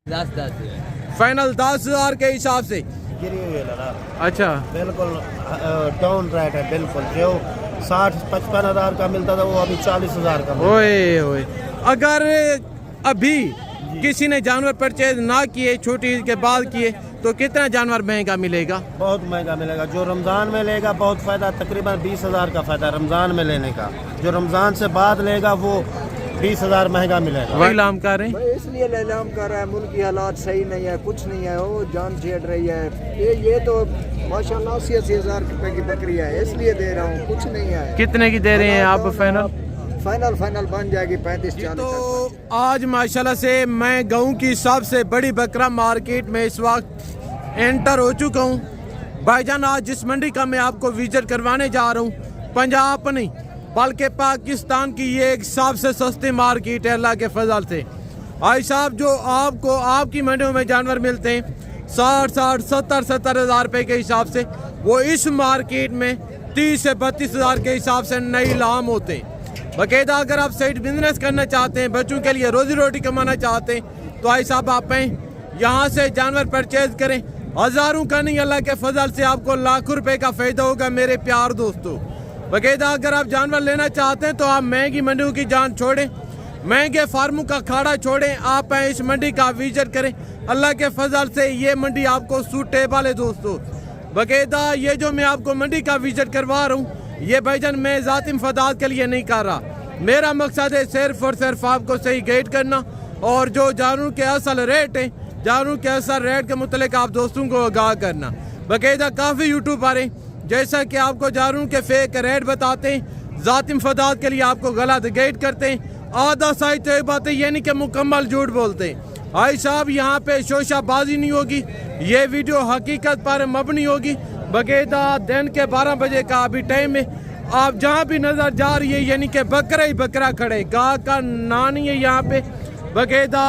10 final 10,000 के हिसाब से गिरी हुई है लड़ा। अच्छा बिल्कुल डाउन रेट है बिल्कुल। जो 60-55 हज़ार का मिलता था वो अभी 40,000 का मिलता है। ओए ओए अगर अभी किसी ने जानवर परचेज ना किए छोटी ईद के बाद किए तो कितना जानवर महंगा मिलेगा? बहुत महंगा मिलेगा। जो रमज़ान में लेगा बहुत फ़ायदा, तकरीबन 20,000 का फ़ायदा रमज़ान में लेने का। जो रमज़ान से बाद लेगा वो 20,000 महंगा मिलेगा। वही लाम कर रहे हैं। इसलिए लेलाम कर रहा है, मुल्क की हालात सही नहीं है, कुछ नहीं है, वो जान छेड़ रही है। ये तो माशाल्लाह 80-80 हज़ार रुपए की बकरी है, इसलिए दे रहा हूँ, कुछ नहीं है। कितने की दे रहे हैं आप फाइनल? फाइनल बन जाएगी 35-40। तो आज माशाल्लाह से मैं गाँव की सबसे बड़ी बकरा मार्केट में इस वक्त एंटर हो चुका हूँ। भाईजान आज जिस मंडी का मैं आपको विजिट करवाने जा रहा हूँ पंजाब नहीं बल्कि पाकिस्तान की ये एक सबसे सस्ती मार्केट है अल्लाह के फजल से। भाई साहब जो आपको आपकी मंडियों में जानवर मिलते हैं 60-70 हज़ार रुपए के हिसाब से, वो इस मार्केट में 30 से 32 हज़ार के हिसाब से नई लाम होते हैं। बाकायदा अगर आप साइड बिजनेस करना चाहते हैं, बच्चों के लिए रोजी रोटी कमाना चाहते हैं तो भाई साहब आप यहाँ से जानवर परचेज करें। हज़ारों का नहीं अल्लाह के फजल से आपको लाखों रुपए का फायदा होगा मेरे प्यार दोस्तों। बाकायदा अगर आप जानवर लेना चाहते हैं तो आप महंगी मंडियों की जान छोड़ें, महंगे फार्मों का खाड़ा छोड़ें, आप इस मंडी का विजिट करें। अल्लाह के फजल से ये मंडी आपको सूटेबल है दोस्तों। बाकायदा ये जो मैं आपको मंडी का विजिट करवा रहा हूँ ये भाईजान मैं ज़ाती मफादात के लिए नहीं कर रहा, मेरा मकसद है सिर्फ और सिर्फ आपको सही गाइड करना और जो जानवरों के असल रेट हैं जानवरों के असल रेट के मुतलिक आप दोस्तों को आगाह करना। बाकायदा काफ़ी यूट्यूबर हैं जैसा कि आपको जानवरों के फेक रेट बताते हैं, ज़ाती मफादात के लिए आपको गलत गाइड करते हैं, आधा सही तो बातें यानी कि मुकम्मल झूठ बोलते हैं। भाई साहब यहाँ पे शोशाबाजी नहीं होगी, ये वीडियो हकीकत पर मबनी होगी। बाकायदा दिन के 12 बजे का अभी टाइम है, आप जहाँ भी नजर जा रही है यानी कि बकरा ही बकरा खड़े, गाय का ना नहीं है यहाँ पे। बाकायदा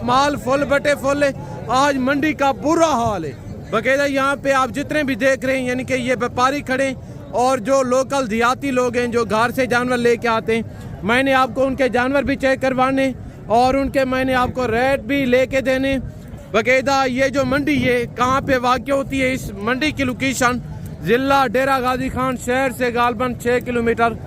माल फुल बटे फुल है, आज मंडी का बुरा हाल है। बाकायदा यहाँ पे आप जितने भी देख रहे हैं यानी कि ये व्यापारी खड़े और जो लोकल देहाती लोग हैं जो घर से जानवर लेके आते हैं, मैंने आपको उनके जानवर भी चेक करवाने और उनके मैंने आपको रेट भी लेके देने। बाकायदा ये जो मंडी है कहाँ पे वाक़ होती है, इस मंडी की लोकेशन ज़िला डेरा गाजी खान शहर से गालबन 6 किलोमीटर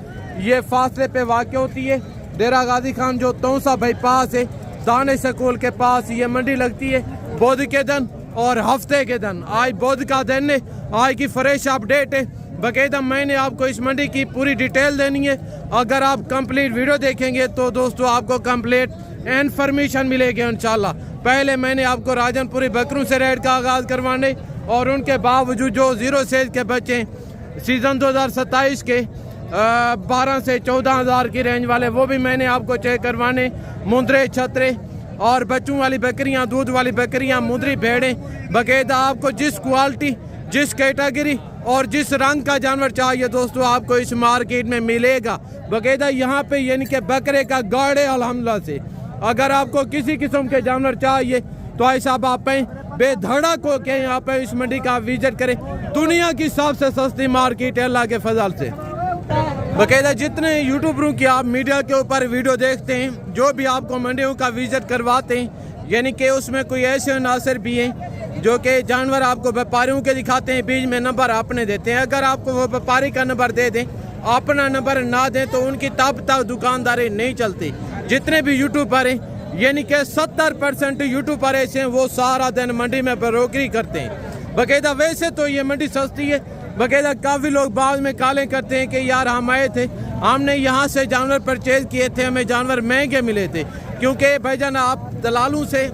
ये फासले पे वाक़ होती है। डेरा गाजी खान जो तौसा बाईपास है दाने स्कूल के पास ये मंडी लगती है बुध के दिन और हफ्ते के दिन। आज बुध का दिन है, आज की फ्रेश अपडेट है। बाकायदा मैंने आपको इस मंडी की पूरी डिटेल देनी है, अगर आप कंप्लीट वीडियो देखेंगे तो दोस्तों आपको कंप्लीट इन्फॉर्मेशन मिलेगी इंशाल्लाह। पहले मैंने आपको राजनपुरी बकरों से रेट का आगाज़ करवाने और उनके बावजूद जो 0 सेज के बच्चे सीज़न 2027 के 12 से 14 हज़ार की रेंज वाले वो भी मैंने आपको चेक करवाने। मुंदरे छतरे और बच्चों वाली बकरियां, दूध वाली बकरियां, मुंदरी भेड़ें, बाकायदा आपको जिस क्वालिटी जिस कैटेगरी और जिस रंग का जानवर चाहिए दोस्तों आपको इस मार्केट में मिलेगा। बाकायदा यहाँ पे यानी कि बकरे का गाड़े अल्हम्दुलिल्लाह से अगर आपको किसी किस्म के जानवर चाहिए तो ऐसा आप बेधड़क हो के यहाँ पे इस मंडी का विजिट करें। दुनिया की सबसे सस्ती मार्केट है अल्लाह के फजल से। बाकायदा जितने यूट्यूबरों की आप मीडिया के ऊपर वीडियो देखते हैं जो भी आपको मंडियों का विजिट करवाते हैं यानी कि उसमें कोई ऐसे अनासर भी हैं जो कि जानवर आपको व्यापारियों के दिखाते हैं, बीच में नंबर अपने देते हैं। अगर आपको वो व्यापारी का नंबर दे दें अपना नंबर ना दें तो उनकी तब तक दुकानदारी नहीं चलती। जितने भी यूट्यूबर हैं यानी कि 70% यूट्यूबर ऐसे हैं वो सारा दिन मंडी में ब्रोकरी करते हैं। बाकायदा वैसे तो ये मंडी सस्ती है, बाकायदा काफ़ी लोग बाद में कालें करते हैं कि यार हम आए थे हमने यहाँ से जानवर परचेज किए थे हमें जानवर महंगे मिले थे, क्योंकि भाईजान आप दलालों से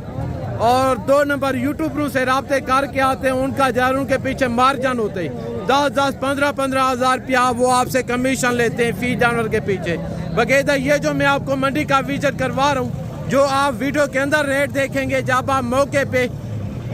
और 2 नंबर यूट्यूबरों से राब्ते करके आते हैं, उनका जानवरों के पीछे मार्जिन होते हैं 10-10, 15-15 हज़ार रुपया वो आपसे कमीशन लेते हैं फी जानवर के पीछे। बाकायदा ये जो मैं आपको मंडी का विजिट करवा रहा हूँ जो आप वीडियो के अंदर रेट देखेंगे, जब आप मौके पे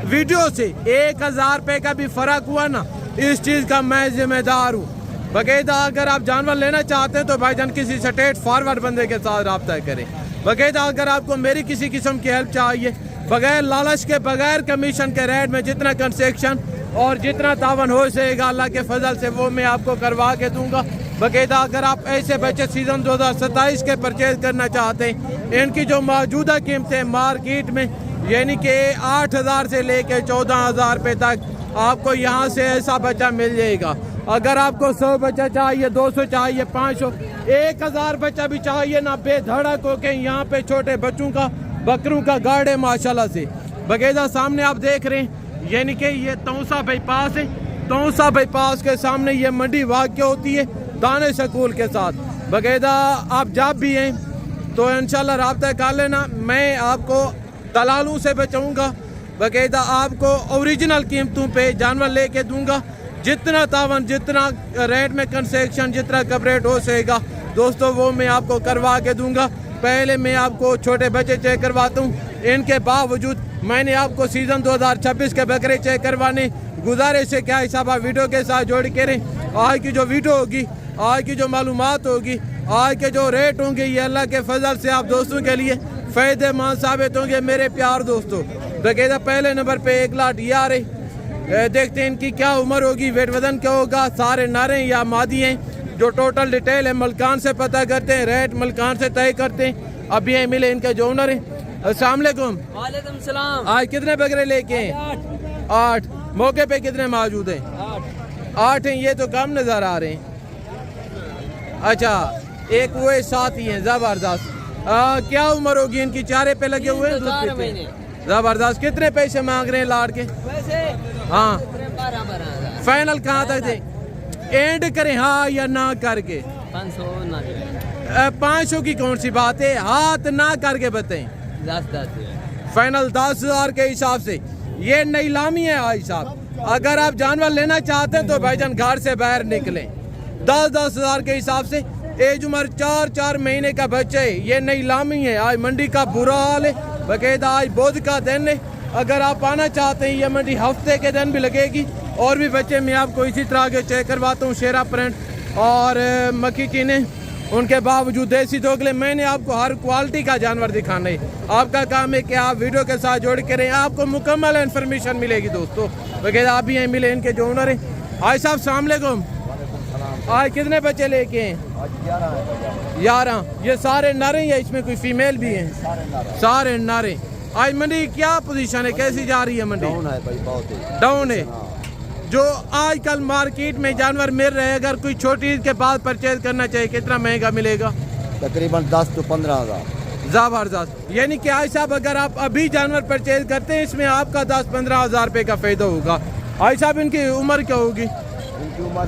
वीडियो से 1,000 रुपये का भी फ़र्क हुआ ना इस चीज़ का मैं जिम्मेदार हूँ। बाकायदा अगर आप जानवर लेना चाहते हैं तो भाईजान किसी स्ट्रेट फॉरवर्ड बंदे के साथ रब्ता करें। बाकायदा अगर आपको मेरी किसी किस्म की हेल्प चाहिए बगैर लालच के बगैर कमीशन के रेट में जितना कंसेक्शन और जितना तावन हो सकेगा अल्लाह के फजल से वो मैं आपको करवा के दूंगा। बाकायदा अगर आप ऐसे बच्चे सीज़न 2027 के परचेज करना चाहते हैं इनकी जो मौजूदा कीमतें मार्केट में यानी कि 8,000 से लेके 14,000 रुपये तक आपको यहाँ से ऐसा बच्चा मिल जाएगा। अगर आपको 100 बच्चा चाहिए, 200 चाहिए, 500, 1,000 बच्चा भी चाहिए ना, बेधड़क होके यहाँ पे छोटे बच्चों का बकरों का गार्ड है माशाल्लाह से। बकायदा सामने आप देख रहे हैं, यानी कि ये तौसा बाईपास है। तौसा बाईपास के सामने ये मंडी वाक़या होती है दानिश स्कूल के साथ। बकायदा आप जब भी हैं तो इंशाल्लाह राब्ता कर लेना, मैं आपको दलालों से बचाऊंगा। बकायदा आपको ओरिजिनल कीमतों पे जानवर लेके दूंगा। जितना तावन, जितना रेट में कंसेक्शन, जितना कवरेट हो सकेगा दोस्तों वो मैं आपको करवा के दूंगा। पहले मैं आपको छोटे बच्चे चेक करवाता हूँ। इनके बावजूद मैंने आपको सीज़न 2026 के बकरे चेक करवाने। गुजारिश है क्या हिसाब आप वीडियो के साथ जोड़ के रहें। आज की जो वीडियो होगी, आज की जो मालूमात होगी, आज के जो रेट होंगे, ये अल्लाह के फजल से आप दोस्तों के लिए फ़ायदेमंद साबित होंगे मेरे प्यार दोस्तों। बकायदा पहले नंबर पे 1 लाख ये आ रहे। देखते हैं इनकी क्या उम्र होगी, वेट वजन क्या होगा, सारे नारे या मादी हैं। जो टोटल डिटेल है मलकान से पता करते हैं, रेट मलकान से तय करते हैं। अभी ये मिले इनके जो ओनर हैं। अस्सलाम वालेकुम। वालेकुम सलाम। आज कितने बकरे लेके हैं? 8। मौके पे कितने मौजूद हैं? 8 हैं। ये तो कम नज़र आ रहे हैं। अच्छा, एक वो 7 ही हैं। ज़बरदस्त। क्या उम्र होगी इनकी? चारे पे लगे हुए हैं, दूध पीते हैं। जबरदस्त। कितने पैसे मांग रहे हैं लाड़ के? वैसे हाँ, 12 फाइनल कहाँ तक दे? एंड करें हाँ या ना करके? 500 ना दे। 500 की कौन सी बात है, हाथ ना करके बताएं। 10 फाइनल 10,000 के हिसाब से। ये नीलामी है भाई साहब। अगर आप जानवर लेना चाहते हैं तो भाईजान घर से बाहर निकलें। 10,000 के हिसाब से। एज उम्र 4 महीने का बच्चा है। ये नीलामी है। आज मंडी का बुरा हाल है। बकायदा आज बोध का दिन है। अगर आप आना चाहते हैं ये मंडी हफ्ते के दिन भी लगेगी। और भी बच्चे मैं आपको इसी तरह के चेक करवाता हूँ। शेरा प्रिंट और मक्खी चीने, उनके बावजूद देसी दोगले। मैंने आपको हर क्वालिटी का जानवर दिखाना है। आपका काम है कि आप वीडियो के साथ जोड़ के रहें, आपको मुकम्मल इन्फॉर्मेशन मिलेगी दोस्तों। बकायदा आप भी मिले इनके जो ओनर हैं। भाई साहब अस्सलाम वालेकुम। आज कितने बच्चे लेके हैं? 11। ये सारे नर हैं या इसमें कोई फीमेल भी हैं? सारे नर हैं। आज मंडी क्या पोजीशन है, कैसी जा रही है मंडी? डाउन है भाई, बहुत ही डाउन है। जो आजकल मार्केट में जानवर मिल रहे हैं, अगर कोई छोटी ईद के बाद परचेज करना चाहिए कितना महंगा मिलेगा? तकरीबन 10 से 15 हज़ार। ज़बरदस्त। यानी कि आज साहब अगर आप अभी जानवर परचेज करते हैं इसमें आपका 10-15 हज़ार रुपये का फायदा होगा। आज साहब इनकी उम्र क्या होगी? इनकी उम्र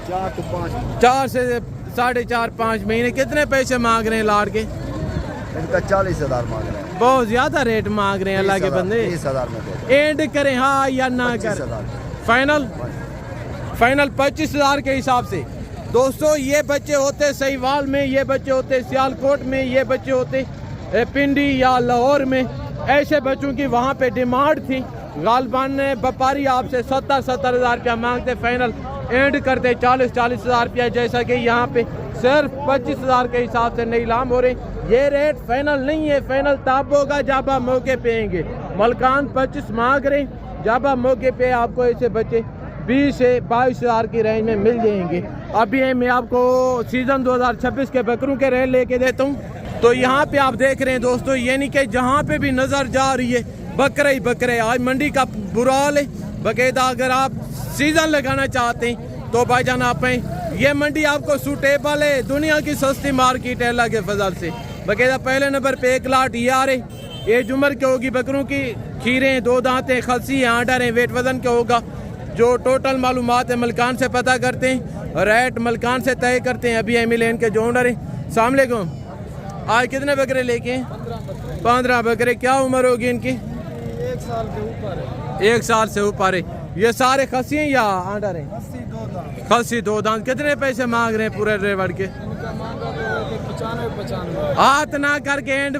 4 से 5। 4 से 4.5-5 महीने। कितने पैसे मांग रहे हैं लाड़ के? इनका 40,000 मांग रहे हैं। बहुत ज्यादा रेट मांग रहे हैं अल्लाह के बंदे। 30,000 में दे। एंड करें हाँ या ना करें? फाइनल 25,000 के हिसाब से। दोस्तों ये बच्चे होते सहीवाल में, ये बच्चे होते सियालकोट में, ये बच्चे होते पिंडी या लाहौर में। ऐसे बच्चों की वहाँ पे डिमांड थी। गालबान व्यापारी आपसे 70,000 रुपया मांगते, फाइनल एंड करते 40,000 रुपया। जैसा कि यहाँ पे सिर्फ 25,000 के हिसाब से नीलाम हो रहे। ये रेट फाइनल नहीं है। फाइनल तब होगा जब आप मौके पे आएंगे। मलकान 25 मांग रहे, जब आप मौके पे आपको ऐसे बच्चे 20 से 22,000 की रेंज में मिल जाएंगे। अभी मैं आपको सीज़न 2026 के बकरों के रेट लेके देता हूँ। तो यहाँ पे आप देख रहे हैं दोस्तों, यानी कि जहाँ पे भी नज़र जा रही है बकरे ही बकरे। आज मंडी का बुरा हाल है। बकायदा अगर आप सीज़न लगाना चाहते हैं तो भाईजान आप ये मंडी आपको सूटेबल है। दुनिया की सस्ती मार्केट है अल्लाह के फजल से। बकायदा पहले नंबर पे 1 लाख ये आ रहे। एज उम्र क्या होगी बकरों की? खीरे, 2 दांतें, खलसी, आंडर हैं। वेट वजन क्या होगा? जो टोटल मालूमात है मलकान से पता करते हैं, रेट मलकान से तय करते हैं। अभी मिले इनके जो ओनर हैं। अस्सलाम वालेकुम। आज कितने बकरे लेके हैं? 15 बकरे। क्या उम्र होगी इनकी? 1 साल के ऊपर है। 1 साल से ऊपर है। ये सारे खसी हैं या आंडर हैं? खसी 2 दांत। कितने पैसे मांग रहे हैं पूरे ड्राइवर के? 95 हाथ ना करके एंड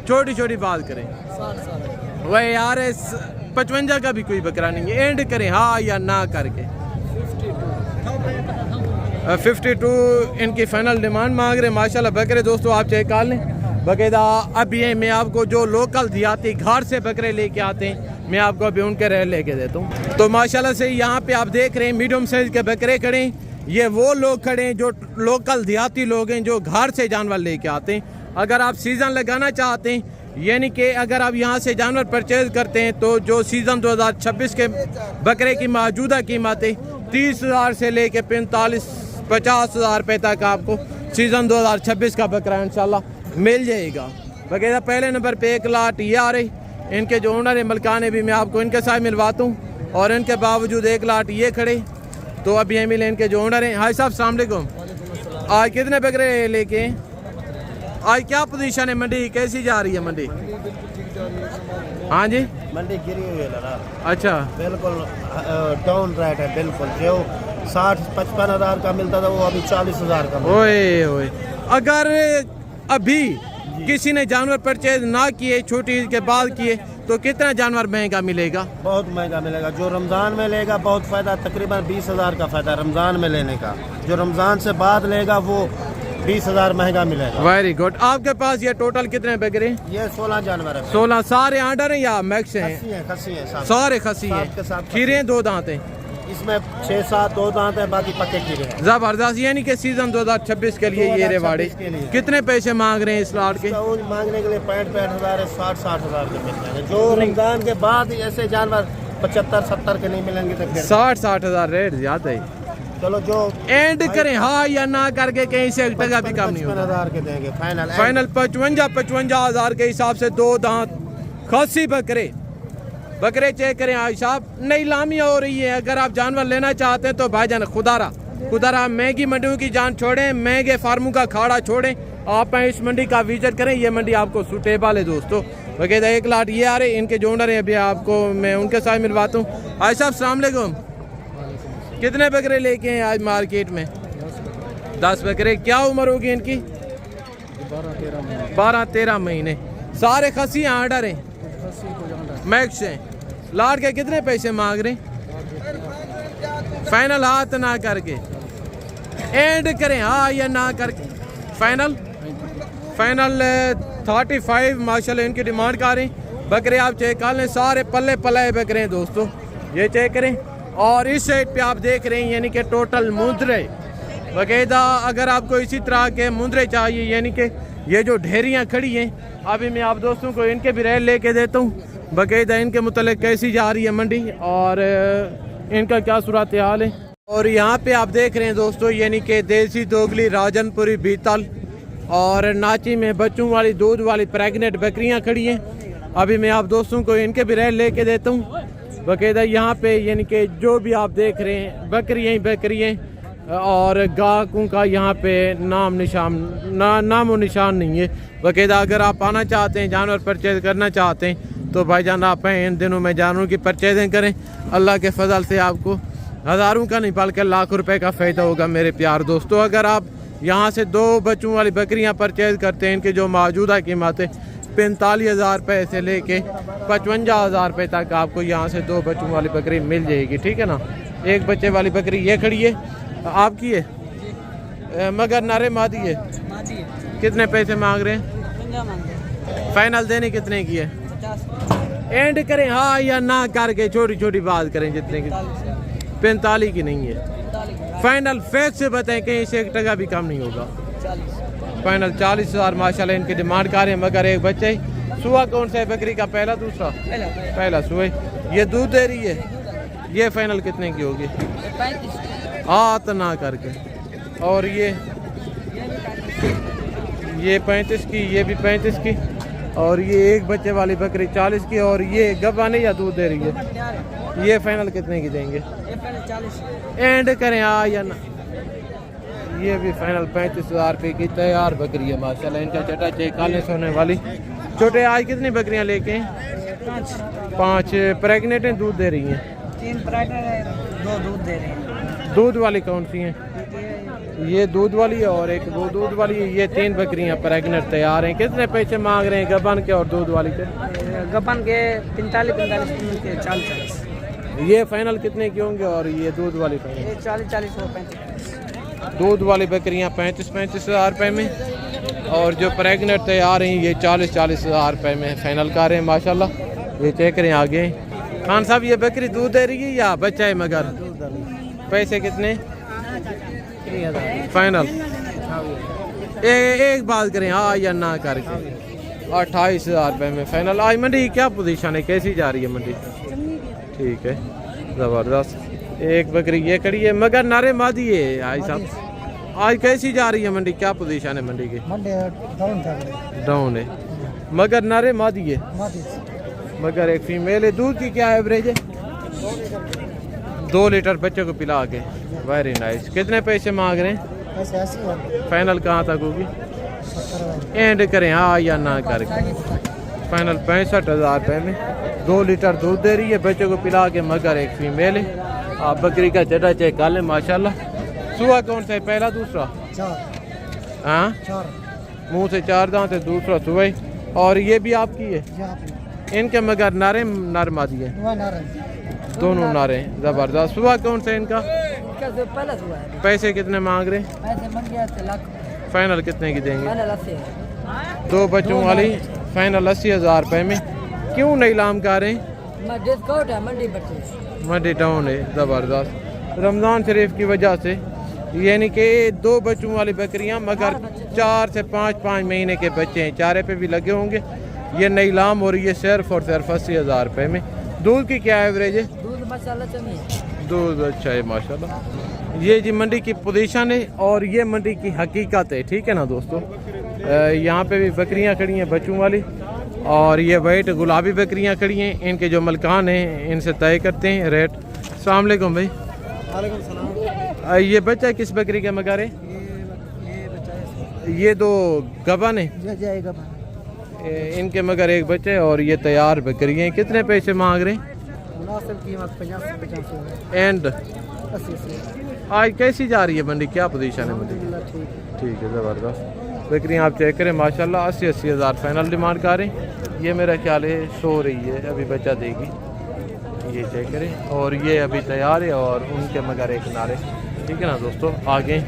छोटी छोटी बात करें। 60 वह यार 55 का भी कोई बकरा नहीं है। एंड करें हाँ या ना करके? 52 इनकी फाइनल डिमांड मांग रहे हैं। माशाल्लाह बकरे दोस्तों आप चेक कर लें। बाकायदा अब ये मैं आपको जो लोकल देहाती घर से बकरे लेके आते हैं मैं आपको अभी उनके रेट लेके देता हूँ। तो माशाल्लाह से यहाँ पे आप देख रहे हैं मीडियम साइज के बकरे खड़े हैं। ये वो लोग खड़े हैं जो लोकल देहाती लोग हैं जो घर से जानवर लेके आते हैं। अगर आप सीज़न लगाना चाहते हैं यानी कि अगर आप यहाँ से जानवर परचेज करते हैं तो जो सीज़न 2026 के बकरे की मौजूदा कीमतें 30,000 से लेके 45-50 हज़ार रुपये तक आपको सीज़न 2026 का बकरा इंशाल्लाह मिल जाएगा। वगैरह पहले नंबर पे एक लाट ये आ रही, इनके जो ओनर है मलकाने भी मैं आपको इनके साथ मिलवाता हूँ, और इनके बावजूद एक लाट ये खड़े। तो अभी ये मिले इनके जो ओनर हैं। हाय साहब अस्सलाम वालेकुम, आज कितने बकरे लेके आज क्या पोजीशन है, मंडी कैसी जा रही है मंडी? हाँ जी मंडी गिरी हुई है लड़ा, अच्छा बिल्कुल डाउन रेट है बिल्कुल। जो 60-55 हज़ार का मिलता था वो अभी 40,000 का मिलता है। ओए ओए, अगर अभी किसी ने जानवर परचेज ना किए, छोटी ईद के बाद किए, तो कितना जानवर महंगा मिलेगा? बहुत महंगा मिलेगा। जो रमज़ान में लेगा बहुत फ़ायदा, तकरीबन 20,000 का फ़ायदा रमज़ान में लेने का। जो रमज़ान से बाद लेगा वो 20,000 महंगा मिलेगा। Very good. आपके पास ये टोटल कितने बकरे? ये 16 जानवर है। 16 सारे आर्डर हैं या मैक्स हैं? खस्सी है सारे खसी साथ के हैं, साथ खीरे हैं, 2 दांत हैं, इसमें 6-7 2 दांत है, बाकी पक्के खीरे हैं। जबरदस्त। यानी कि सीजन 2026 के लिए ये रेवाड़े 2026 के लिए। कितने पैसे मांग रहे हैं इस लाट के? इसका ऊन मांगने के लिए 65 हज़ार है, 60 हज़ार के मिल जाएंगे। जो रमज़ान के बाद ऐसे जानवर 75-70 के नहीं मिलेंगे तो फिर 60 हज़ार रेट ज्यादा है। चलो जो एंड करें हाँ या ना करके कहीं से 1 टका भी कम नहीं होगा। 55,000 के देंगे फाइनल। फाइनल 55 हज़ार के हिसाब से 2 दांत खसी बकरे चेक करें आज साहब। नई लामियाँ हो रही है, अगर आप जानवर लेना चाहते हैं तो भाईजान खुदारा महंगी मंडियों की जान छोड़ें, महंगे फार्मों का खाड़ा छोड़ें, आप इस मंडी का विजिट करें। ये मंडी आपको सूटेबल है दोस्तों। वगैरह एक लाट ये आ रहे, इनके जो ओनर हैं अभी आपको मैं उनके साथ मिलवाता हूँ। आज साहब अस्सलाम वालेकुम, कितने बकरे लेके हैं आज मार्केट में? 10 बकरे। क्या उम्र होगी इनकी? 12-13 महीने। सारे खसी आर्डर हैं, मैक्स हैं। लाट के कितने पैसे मांग रहे? फाइनल हाथ ना करके एंड करें हाँ या ना करके फाइनल 35 माशाल्लाह इनकी डिमांड कर रहे हैं। बकरे आप चेक कर लें, सारे पल्ले बकरे हैं दोस्तों, ये चेक करें। और इस साइड पे आप देख रहे हैं यानी कि टोटल मुंदरे बकायदा। अगर आपको इसी तरह के मुंदरे चाहिए, यानी कि ये जो ढेरियाँ खड़ी हैं, अभी मैं आप दोस्तों को इनके भी रेट लेके देता हूँ बकायदा, इनके मुतल्लिक़ कैसी जा रही है मंडी और इनका क्या सूरत हाल है। और यहाँ पे आप देख रहे हैं दोस्तों यानी कि देसी दोगली, राजनपुरी, बीतल और नाची में बच्चों वाली दूध वाली प्रेगनेंट बकरियाँ खड़ी हैं। अभी मैं आप दोस्तों को इनके भी रेट लेके देता हूँ बकायदा। यहाँ पे यानी कि जो भी आप देख रहे हैं बकरियाँ और गाहकों का यहाँ पे नाम व निशान नहीं है बकायदा। अगर आप आना चाहते हैं, जानवर परचेज करना चाहते हैं तो भाईजान आप हैं इन दिनों में जानवरों की परचेजिंग करें। अल्लाह के फजल से आपको हज़ारों का नहीं बल्कि लाख रुपए का फ़ायदा होगा मेरे प्यार दोस्तों। अगर आप यहाँ से 2 बच्चों वाली बकरियाँ परचेज करते हैं, इनकी जो मौजूदा कीमतें 45,000 रुपये से लेके 55,000 रुपये तक आपको यहाँ से 2 बच्चों वाली बकरी मिल जाएगी, ठीक है ना। एक बच्चे वाली बकरी ये खड़ी है, आपकी है मगर नारे मादी है। कितने पैसे मांग रहे हैं? फाइनल देने कितने की है? एंड करें हाँ या ना करके छोटी छोटी बात करें, जितने की 45 की नहीं है। फाइनल फैक्ट से बताएं, कहीं से 1 टका भी कम नहीं होगा। फाइनल 40,000 माशाल्लाह इनकी डिमांड कर रहे हैं, मगर एक बच्चे। सुआ कौन सा है बकरी का? पहला दूसरा? पहला सुआ। ये दूध दे रही है, ये फाइनल कितने की होगी? 35 हाथ ना करके। और ये 35 की, ये भी 35 की, और ये एक बच्चे वाली बकरी 40 की, और ये गब्बाने या दूध दे रही है। ये फाइनल कितने की देंगे? एंड करें हाँ या ना। ये भी फाइनल 35,000 रुपये की तैयार बकरी है माशाल्लाह। इनका चटा चेक काले सोने वाली। छोटे आज कितनी बकरियां लेके? 5 प्रेगनेंट हैं, दूध दे रही हैं? 3 प्रेगनेंट है, 2 दूध दे रहे हैं। दूध वाली कौन सी हैं? ये दूध वाली है और एक वो दूध वाली है। ये 3 बकरियां प्रेगनेंट तैयार हैं। कितने पैसे मांग रहे हैं गबन के और दूध वाली के? गबन के 45 के 40। ये फाइनल कितने की होंगे और ये दूध वाली फाइनल? ये 40 और 35। दूध वाली बकरियां 35 हज़ार रुपये में, और जो प्रेगनेंट तैयार हैं ये 40 हज़ार रुपये में फाइनल कर रहे हैं माशाल्लाह। ये चेक करें आगे। खान साहब ये बकरी दूध दे रही है या बच्चा है? मगर पैसे कितने फाइनल? एक बात करें हाँ या ना करके। 28,000 रुपये में फाइनल। आज मंडी की क्या पोजीशन है, कैसी जा रही है मंडी? ठीक है, ज़बरदस्त। एक बकरी ये खड़ी है मगर नारे मादी है भाई साहब। आज कैसी जा रही है मंडी, क्या पोजीशन है मंडी की? डाउन है मगर नारे मादी है, मगर एक फीमेल है। दूध की क्या एवरेज है? 2 लीटर बच्चे को पिला के। Very nice. कितने पैसे मांग रहे हैं? फाइनल कहाँ तक होगी? एंड करें हाँ या ना करके। फाइनल 65,000 रुपये में 2 लीटर दूध दे रही है बच्चे को पिला के, मगर एक फीमेल है। आप बकरी का चढ़ा चेक कर लें माशाल्लाह। सुबह कौन सा है, पहला दूसरा? हाँ, मुँह से 4 दांत है, दूसरा सुबह। और ये भी आपकी है? इनके मगर नारे नर मादी है, दोनों नारे हैं। ज़बरदस्त। सुबह कौन सा है इनका? पैसे कितने मांग रहे हैं? फाइनल कितने की देंगे? 2 बच्चों वाली फाइनल 80,000 रुपये में। क्यों नहीं लाम कर रहे हैं? डिस्काउंट है मंडी डाउन है। ज़बरदस्त। रमज़ान शरीफ की वजह से यानी कि 2 बच्चों वाली बकरियां, मगर 4 से 5 महीने के बच्चे हैं, चारे पे भी लगे होंगे। ये नई लाम हो रही है सिर्फ और सिर्फ 80,000 रुपये में। दूध की क्या एवरेज है? दूध माशाल्लाह दूध अच्छा है माशाल्लाह। ये जी मंडी की पोजीशन है और ये मंडी की हकीकत है, ठीक है ना दोस्तों। यहाँ पे भी बकरियाँ खड़ी हैं बच्चों वाली, और ये वाइट गुलाबी बकरियाँ खड़ी हैं। इनके जो मलकान हैं इनसे तय करते हैं रेट। अस्सलाम वालेकुम भाई। ये बच्चा किस बकरी का मगर है? ये 2 गबन है इनके, मगर एक बच्चे और ये तैयार बकरी हैं। कितने पैसे मांग रहे हैं? एंड 80। आज कैसी जा रही है मंडी, क्या पोजीशन है मंडी की? ठीक है, ज़बरदस्त। बकरियाँ आप चेक करें माशाल्लाह। 80,000 फाइनल डिमांड कर रहे हैं। ये मेरा ख्याल है सो रही है, अभी बच्चा देगी। ये चेक करें। और ये अभी तैयार है और उनके मगर एक नारे, ठीक है ना दोस्तों। आगे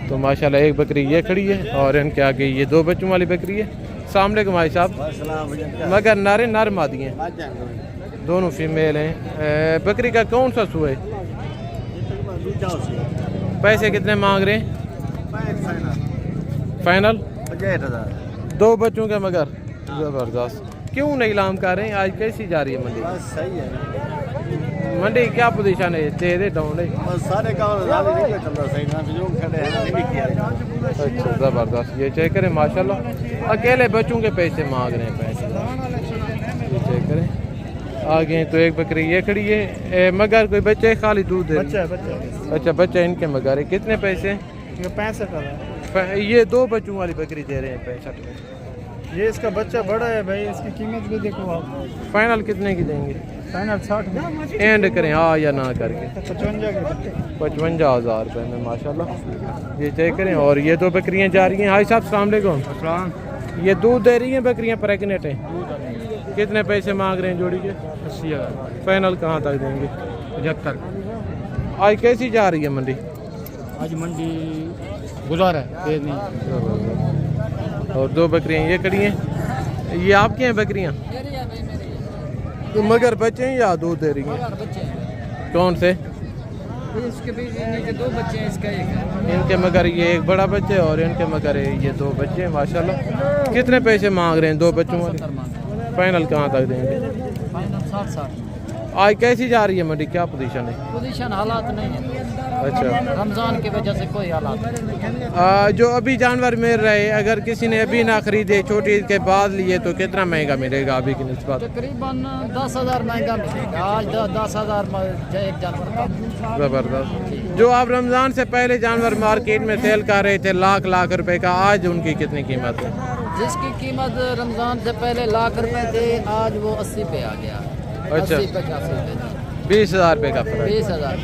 तो माशाल्लाह एक बकरी ये खड़ी है और इनके आगे ये 2 बच्चों वाली बकरी है। सामने भाई साहब, मगर नारे नर मादी हैं, दोनों फीमेल हैं। बकरी का कौन सा सू है? पैसे कितने मांग रहे हैं? फाइनल 2 बच्चों के मगर। ज़बरदस्त। क्यों नहीं लाम कर रहे हैं? आज कैसी जा रही है मंडी? सही है मंडी क्या पोजीशन है? तेरे डाउन है सारे अच्छा, ज़बरदस्त। ये चेक करें माशाल्लाह। अकेले बच्चों के पैसे मांग रहे हैं पैसे। ये चेक करें। आगे तो एक बकरी ये खड़ी है, मगर कोई बच्चे खाली दूध दे? अच्छा, बच्चा इनके मगर है। कितने पैसे? 65। ये 2 बच्चों वाली बकरी दे रहे हैं 65 में। ये इसका बच्चा बड़ा है भाई, इसकी कीमत भी देखो आप। फाइनल कितने की देंगे? फाइनल 60 में। एंड करें हाँ या ना करके? 55,000 रुपये में माशाल्लाह। ये चेक करें। और ये 2 बकरियां जा रही हैं। हाई साहब अस्सलाम वालेकुम। ये दूध दे रही हैं बकरियां, प्रेगनेंट हैं। कितने पैसे मांग रहे हैं जोड़ी के? 80,000। फाइनल कहाँ तक देंगे? 75। आज कैसी जा रही है मंडी? आज मंडी गुजार है, तेज नहीं। और 2 बकरियां ये खड़ी हैं। ये आपकी हैं बकरियां? तो मगर बच्चे हैं या दूध दे रही हैं? कौन से? इसके बीच 2 बच्चे हैं, इसका एक है। इनके मगर ये एक बड़ा बच्चे और इनके मगर ये 2 बच्चे हैं माशाल्लाह। कितने पैसे मांग रहे हैं 2 बच्चों वाले? फाइनल कहाँ तक देंगे? फाइनल 60। आज कैसी जा रही है मंडी, क्या पोजीशन है? पोजीशन हालात नहीं है। अच्छा, रमज़ान की वजह से कोई हालात नहीं। जो अभी जानवर मिल रहे, अगर किसी ने अभी ना खरीदे, छोटी ईद के बाद लिए, तो कितना महंगा मिलेगा अभी की निस्बत? तकरीबन 10,000 महंगा मिलेगा आज। 10,000 एक जानवर का। ज़बरदस्त। जो आप रमज़ान से पहले जानवर मार्केट में सेल कर रहे थे लाख रुपए का, आज उनकी कितनी कीमत है? जिसकी कीमत रमज़ान से पहले लाख रुपए थे, आज वो 80 पे आ गया। अच्छा, 80-85 पे। 20,000 रुपये का फर्क। 20,000।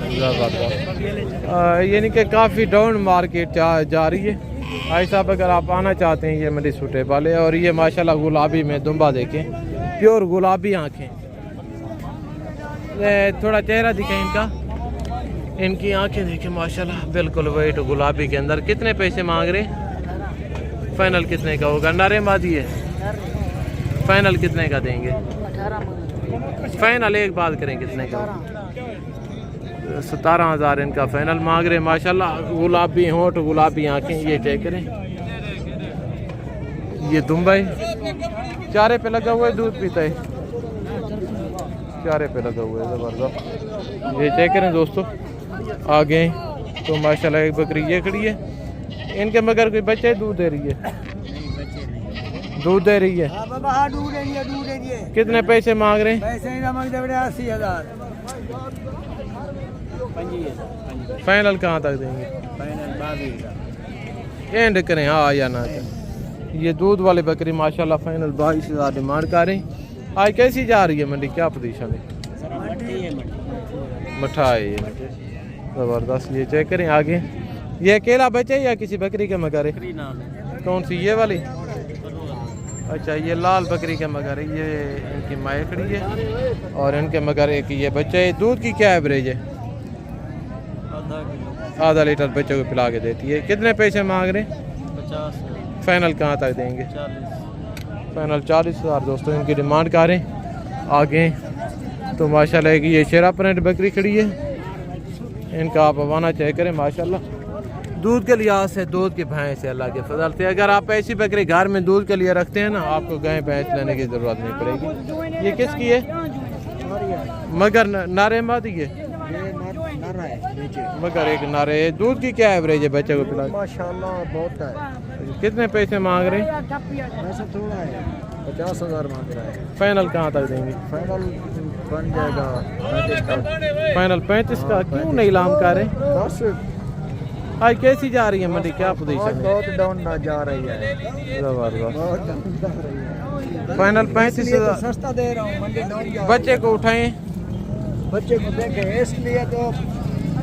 यानी कि काफ़ी डाउन मार्केट जा रही है। भाई साहब अगर आप आना चाहते हैं ये मंडी सूटेबल है। और ये माशाल्लाह गुलाबी में दुम्बा देखें, प्योर गुलाबी आँखें। थोड़ा चेहरा दिखें इनका, इनकी आँखें देखें माशाल्लाह बिल्कुल वाइट गुलाबी के अंदर। कितने पैसे मांग रहे? फाइनल कितने का होगा? नारे मादी है। फाइनल कितने का देंगे? फाइनल एक बात करें कितने का? 17,000 इनका फाइनल मांग रहे माशाल्लाह। गुलाबी होंठ, गुलाबी आंखें। ये चेक करें, ये दुम्बई चारे पे लगा हुआ है, दूध पीता है, चारे पे लगा हुआ है ज़बरदस्त। ये चेक करें दोस्तों आगे तो माशाल्लाह एक बकरी ये खड़ी है, इनके मगर कोई बच्चे दूध दे रही है, दूध दे रही है। दूध है कितने पैसे मांग रहे हैं? पैसे मांग दे 80,000 फाइनल कहाँ तक देंगे? एंड करें हाँ या ना करें। ये दूध वाली बकरी माशाल्लाह फाइनल 22,000 डिमांड कर रहे हैं। आज कैसी जा रही है मंडी, क्या पोजीशन है? मठा है ज़बरदस्त। ये चेक करें आगे, ये अकेला बच्चा है या किसी बकरी के मगर है? कौन सी ये वाली? अच्छा ये लाल बकरी के मगर है, ये इनकी माए खड़ी है और इनके मगर एक ये बच्चा है। दूध की क्या एवरेज है? आधा लीटर बच्चे को पिला के देती है। कितने पैसे मांग रहे हैं? 50। फाइनल कहाँ तक देंगे? 40। फाइनल 40,000 दोस्तों इनकी डिमांड कर रहे हैं। आगे तो माशाल्लाह की ये शेरा प्रिंट बकरी खड़ी है, इनका आप हवाना चेक करें माशाल्लाह। दूध के लिहाज से दूध की भैंस है अल्लाह के फजल से। अगर आप ऐसी बकरी घर में दूध के लिए रखते हैं ना, आपको गाय भैंस लेने की ज़रूरत नहीं पड़ेगी। ये किसकी है? मगर नारे मादी है, मगर एक नारे। दूध की क्या एवरेज है बच्चे को पिला? माशाल्लाह बहुत है। कितने पैसे मांग रहे हैं? वैसे थोड़ा है, 50,000 मांग रहा है। फाइनल कहाँ तक देंगे? फाइनल बन जाएगा 35 का। फाइनल 35 का। क्यों नहीं लाम कर रहे? बस आज कैसी जा रही है मंडी, क्या पोजीशन है? बहुत डाउन ना जा रही है, जबरदस्त। बहुत डाउन जा रही है। फाइनल इसलिए 35,000 तो सस्ता दे रहा हूँ, मंडी डाउन जा। बच्चे को उठाएं बच्चे को देखे इसलिए तो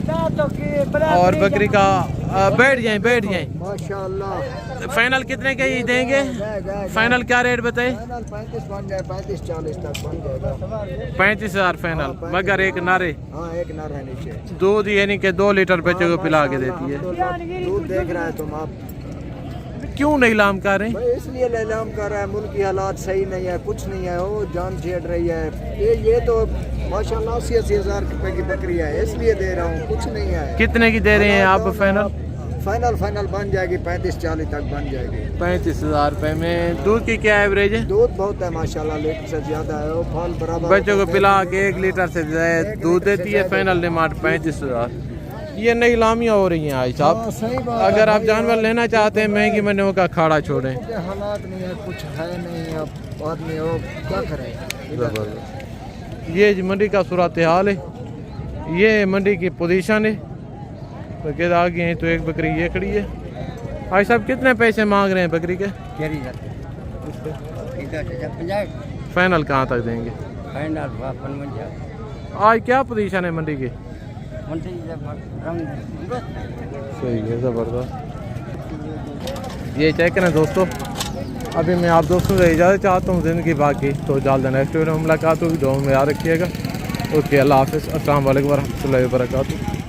और बकरी का बैठ जाएं। माशाल्लाह। फाइनल कितने के ही देंगे? फाइनल क्या रेट बताए? फाइनल 35 बन जाए, 35-40 तक बन जाएगा। 35,000 फाइनल, मगर एक नारे। हाँ एक नर है नीचे। दूध यानी कि 2 लीटर बच्चे को पिला के देती है। दूध देख रहा है तुम आप। क्यों नहीं लाम कर रहे? भाई इसलिए लेलाम कर रहा है, मुल्क की हालात सही नहीं है, कुछ नहीं है, वो जान छेड़ रही है। ये तो माशाल्लाह 80,000 रुपए की बकरी है, इसलिए दे रहा हूँ, कुछ नहीं है। कितने की दे रहे हैं आप फाइनल? फाइनल बन जाएगी 35-40 तक बन जाएगी। 35,000 रुपए में। दूध की क्या एवरेज है? दूध बहुत है माशाल्लाह, लीटर से ज्यादा है, वो फल बराबर। बच्चों को पिला के 1 लीटर से ज्यादा दूध देती है। Final demand 35,000। ये नई लामियाँ हो रही हैं आज साहब। सही बात है। अगर आप जानवर लेना चाहते हैं महंगी मंडियों का खाड़ा छोड़ें। हालात नहीं है, कुछ है नहीं, अब आदमी हो क्या करें। ये मंडी का सूरत हाल है, ये मंडी की पोजीशन है। तो के आगे हैं तो एक बकरी ये खड़ी है। भाई साहब कितने पैसे मांग रहे हैं बकरी के? फाइनल कहाँ तक देंगे? आज क्या पोजीशन है मंडी की? सही है, ज़बरदस्त। ये चेक करें दोस्तों। अभी मैं आप दोस्तों से इजाज़त चाहता हूँ ज़िंदगी बाकी, तो जल्द नेक्स्ट वीडियो में मुलाकात होगी। दुआ में याद रखिएगा। ओके, अल्लाह हाफ़िज़। अस्सलाम वालेकुम वरहमतुल्लाहि वबरकातुहू।